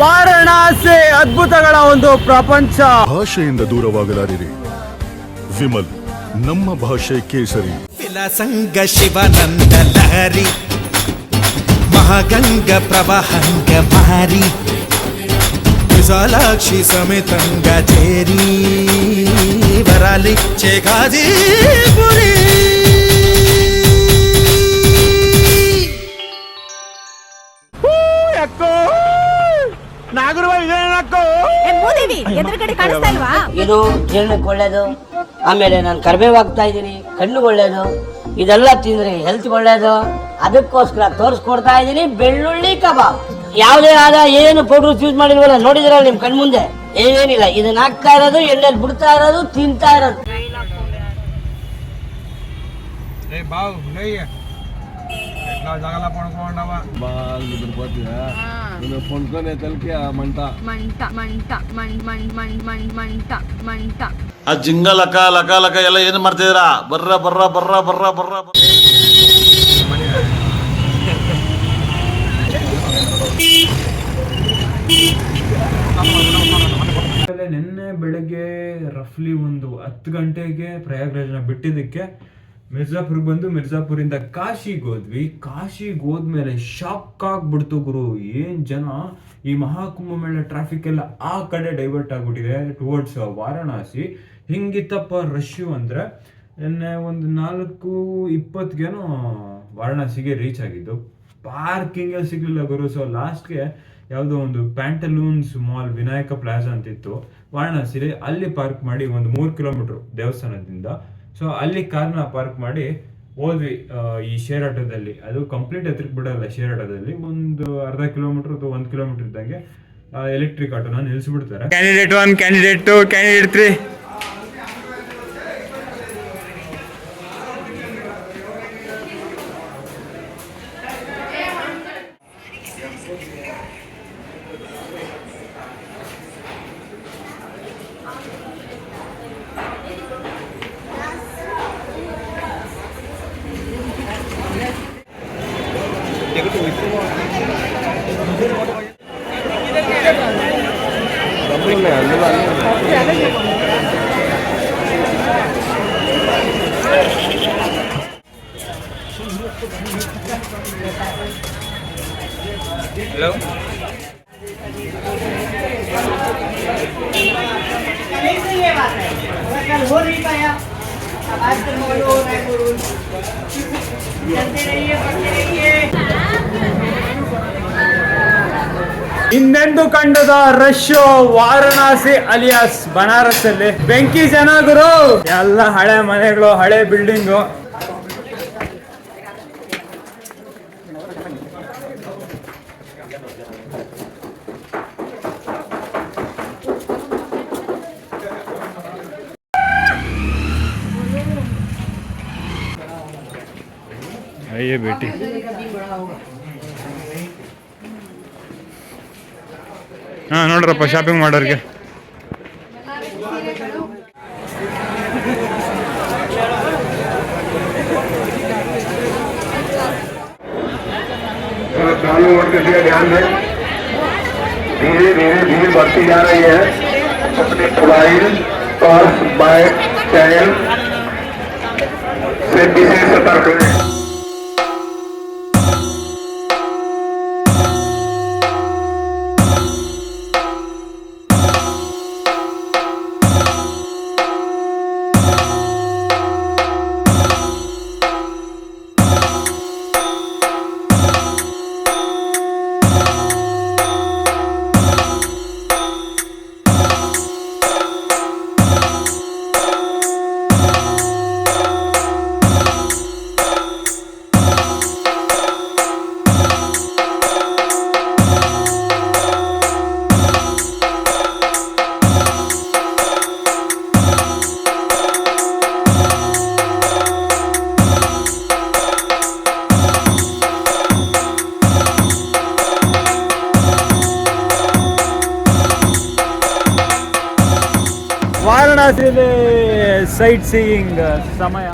ವಾರಣಾಸಿ ಅದ್ಭುತಗಳ ಒಂದು ಪ್ರಪಂಚ. ಭಾಷೆಯಿಂದ ದೂರವಾಗಲಾರಿರಿ. ವಿಮಲ್ ನಮ್ಮ ಭಾಷೆ ಕೇಸರಿ. ವಿಲಸಂಗ ಶಿವನಂದ ಲಹರಿ ಮಹಾಗಂಗ ಪ್ರವಾಹಂಗ ಮಾರಿ ವಿಶಾಲಾಕ್ಷಿ ಸಮೇತಂಗ ಚೇರಿ ವರಾಲಿ ಚೇಗಾಜಿಪುರಿ. ಇದು ಜೀರ್ಣಕ್ಕೆ ಒಳ್ಳೇದು. ಆಮೇಲೆ ನಾನು ಕರ್ಬೇವು ಹಾಕ್ತಾ ಇದ್ದೀನಿ, ಕಣ್ಣು ಒಳ್ಳೇದು. ಇದೆಲ್ಲ ತಿಂದ್ರೆ ಹೆಲ್ತ್ ಒಳ್ಳೇದು. ಅದಕ್ಕೋಸ್ಕರ ತೋರಿಸ್ಕೊಡ್ತಾ ಇದ್ದೀನಿ ಬೆಳ್ಳುಳ್ಳಿ ಕಬಾಬ್. ಯಾವುದೇ ಆದ ಏನು ಪೌಡರ್ ಯೂಸ್ ಮಾಡಿಲ್ವಲ್ಲ, ನೋಡಿದ್ರಲ್ಲ ನಿಮ್ ಕಣ್ ಮುಂದೆ ಏನಿಲ್ಲ. ಇದನ್ನ ಹಾಕ್ತಾ ಇರೋದು, ಎಣ್ಣೆಲಿ ಬಿಡ್ತಾ ಇರೋದು, ತಿಂತಾ ಇರೋದು. ಆ ಜಿಂಗ ಲಕ ಲಕ ಲಕ ಎಲ್ಲ ಏನ್ ಮಾಡ್ತಿದ್ದೀರಾ? ಬರ್ರ ಬರ್ರ ಬರ್ರ ಬರ್ರ ಬರ್ರ ನಿನ್ನೆ ಬೆಳಗ್ಗೆ ರಫ್ಲಿ ಒಂದು 10 ಗಂಟೆಗೆ ಪ್ರಯಾಗ್ರಾಜ್ನ ಬಿಟ್ಟಿದ್ದಕ್ಕೆ ಮಿರ್ಜಾಪುರ್ಗೆ ಬಂದು ಮಿರ್ಜಾಪುರಿಂದ ಕಾಶಿಗೆ ಹೋದ್ವಿ. ಕಾಶಿಗೆ ಹೋದ್ಮೇಲೆ ಶಾಕ್ ಆಗ್ಬಿಡ್ತು ಗುರು. ಏನ್ ಜನ, ಈ ಮಹಾಕುಂಭಮೇಳ ಟ್ರಾಫಿಕ್ ಎಲ್ಲ ಆ ಕಡೆ ಡೈವರ್ಟ್ ಆಗ್ಬಿಟ್ಟಿದೆ ಟುವರ್ಡ್ಸ್ ವಾರಣಾಸಿ. ಹಿಂಗಿತ್ತಪ್ಪ ರಶ್ಯು ಅಂದ್ರೆ. ನಿನ್ನೆ ಒಂದು 4:20ಗೇನೋ ವಾರಣಾಸಿಗೆ ರೀಚ್ ಆಗಿದ್ದು. ಪಾರ್ಕಿಂಗ್ ಸಿಗ್ಲಿಲ್ಲ ಗುರು. ಸೊ ಲಾಸ್ಟ್ಗೆ ಯಾವುದೋ ಒಂದು ಪ್ಯಾಂಟಲೂನ್ಸ್ ಮಾಲ್ ವಿನಾಯಕ ಪ್ಲಾಜಾ ಅಂತಿತ್ತು ವಾರಣಾಸಿಲಿ, ಅಲ್ಲಿ ಪಾರ್ಕ್ ಮಾಡಿ ಒಂದು 3 ಕಿಲೋಮೀಟರ್ ದೇವಸ್ಥಾನದಿಂದ. ಸೊ ಅಲ್ಲಿ ಕಾರ್ನ ಪಾರ್ಕ್ ಮಾಡಿ ಹೋದ್ವಿ ಈ ಶೇರ್ ಆಟೋದಲ್ಲಿ. ಅದು ಕಂಪ್ಲೀಟ್ ಎತ್ತರಕ್ಕೆ ಬಿಡಲ್ಲ ಶೇರ್ ಆಟೋದಲ್ಲಿ. ಒಂದು ಅರ್ಧ ಕಿಲೋಮೀಟರ್ ಅಥವಾ 1 ಕಿಲೋಮೀಟರ್ ಇದ್ದಂಗೆ ಎಲೆಕ್ಟ್ರಿಕ್ ಆಟೋನ ನಿಲ್ಲಿಸ್ಬಿಡ್ತಾರೆ. Candidate 1, candidate 2, candidate 3. Hello? ಇನ್ನೆಂದು ಕಂಡದ ರಶ್ ವಾರಣಾಸಿ ಅಲಿಯಾಸ್ ಬನಾರಸ್ ಅಲ್ಲಿ. ಬೆಂಕಿ ಜನ ಗುರು. ಎಲ್ಲ ಹಳೆ ಮನೆಗಳು, ಹಳೆ ಬಿಲ್ಡಿಂಗು. ಅಯ್ಯೇ ಬೇಟಿ. ಹಾ ನೋಡ್ರಪ್ಪ, ಶಾಪಿಂಗ್ ಮಾಡೋರಿಗೆ. चालू होने के ध्यान दें. धीरे धीरे भीड़ बढ़ती जा रही है. अपने मोबाइल पर्स बैग चैन से विशेष सतर्क रहें. ವಾರಣಾಸಿಯಲ್ಲಿ ಸೈಟ್ ಸೀಯಿಂಗ್ ಸಮಯ.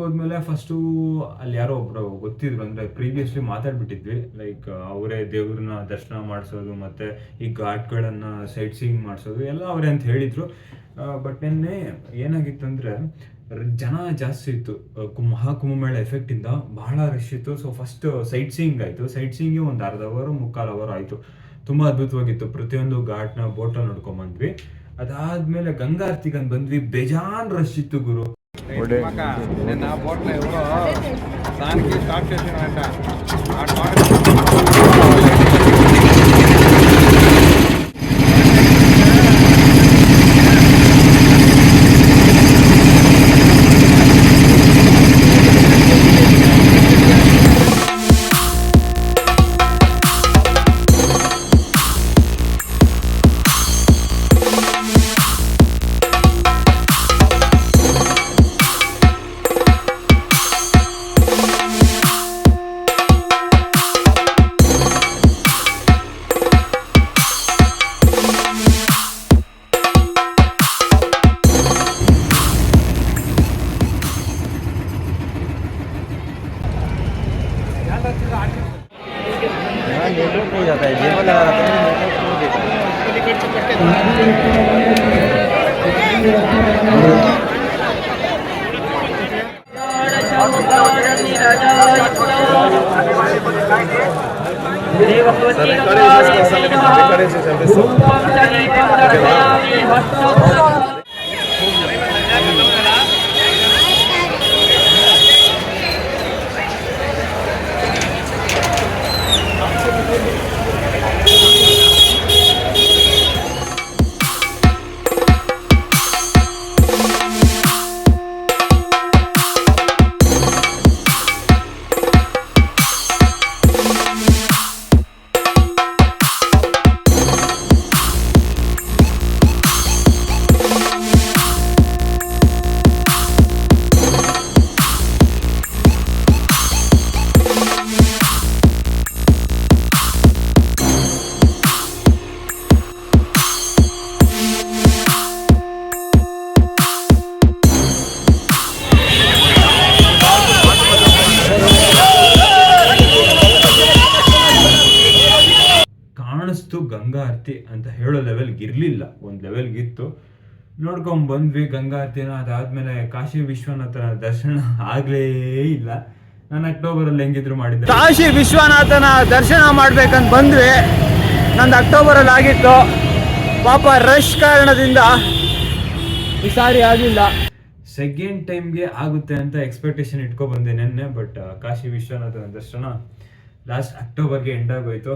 ಹೋದ್ಮೇಲೆ ಫಸ್ಟು ಅಲ್ಲಿ ಯಾರೋ ಒಬ್ರು ಗೊತ್ತಿದ್ರು, ಅಂದರೆ ಪ್ರೀವಿಯಸ್ಲಿ ಮಾತಾಡ್ಬಿಟ್ಟಿದ್ವಿ, ಲೈಕ್ ಅವರೇ ದೇವ್ರನ್ನ ದರ್ಶನ ಮಾಡಿಸೋದು ಮತ್ತು ಈ ಘಾಟ್ಗಳನ್ನು ಸೈಟ್ ಸೀಯಿಂಗ್ ಮಾಡಿಸೋದು ಎಲ್ಲ ಅವರೇ ಅಂತ ಹೇಳಿದರು. ಬಟ್ ನಿನ್ನೆ ಏನಾಗಿತ್ತಂದರೆ ಜನ ಜಾಸ್ತಿ ಇತ್ತು. ಮಹಾಕುಂಭಮೇಳ ಎಫೆಕ್ಟಿಂದ ಬಹಳ ರಶ್ ಇತ್ತು. ಸೊ ಫಸ್ಟ್ ಸೈಟ್ ಸೀಯಿಂಗ್ ಆಯಿತು. ಸೈಟ್ ಸೀಯಿಂಗ್ಗೆ ಒಂದು ಅರ್ಧ ಅವರ್ 3/4 ಅವರ್ ಆಯಿತು. ತುಂಬ ಅದ್ಭುತವಾಗಿತ್ತು. ಪ್ರತಿಯೊಂದು ಘಾಟ್ನ ಬೋಟಲ್ಲಿ ನೋಡ್ಕೊಂಬಂದ್ವಿ. ಅದಾದ್ಮೇಲೆ ಗಂಗಾ ಆರತಿಗೆ ಬಂದ್ವಿ. ಬೇಜಾನ್ ರಶ್ ಇತ್ತು ಗುರು. ಕಾಣಿಸ್ತು ಗಂಗಾ ಆರತಿ ಅಂತ ಹೇಳೋ ಲೆವೆಲ್ಗೆ ಇರಲಿಲ್ಲ, ಒಂದು ಲೆವೆಲ್ಗಿತ್ತು. ನೋಡ್ಕೊಂಡ್ ಬಂದ್ವಿ ಗಂಗಾ ಆರತಿನ. ಅದಾದ್ಮೇಲೆ ಕಾಶಿ ವಿಶ್ವನಾಥನ ದರ್ಶನ ಆಗ್ಲೇ ಇಲ್ಲ. ನಾನು ಅಕ್ಟೋಬರಲ್ಲಿ ಹೆಂಗಿದ್ರು ಮಾಡಿದ್ದೆ. ಕಾಶಿ ವಿಶ್ವನಾಥನ ದರ್ಶನ ಮಾಡ್ಬೇಕಂತ ಬಂದ್ವಿ. ನಂದು ಅಕ್ಟೋಬರಲ್ಲಿ ಆಗಿತ್ತು. ಪಾಪ ರಶ್ ಕಾರಣದಿಂದ ಈ ಸಾರಿ ಆಗಿಲ್ಲ. ಸೆಕೆಂಡ್ ಟೈಮ್ಗೆ ಆಗುತ್ತೆ ಅಂತ ಎಕ್ಸ್ಪೆಕ್ಟೇಷನ್ ಇಟ್ಕೊ ಬಂದೆ ನೆನ್ನೆ. ಬಟ್ ಕಾಶಿ ವಿಶ್ವನಾಥನ ದರ್ಶನ ಲಾಸ್ಟ್ ಅಕ್ಟೋಬರ್ಗೆ ಎಂಡ್ ಆಗೋಯ್ತು.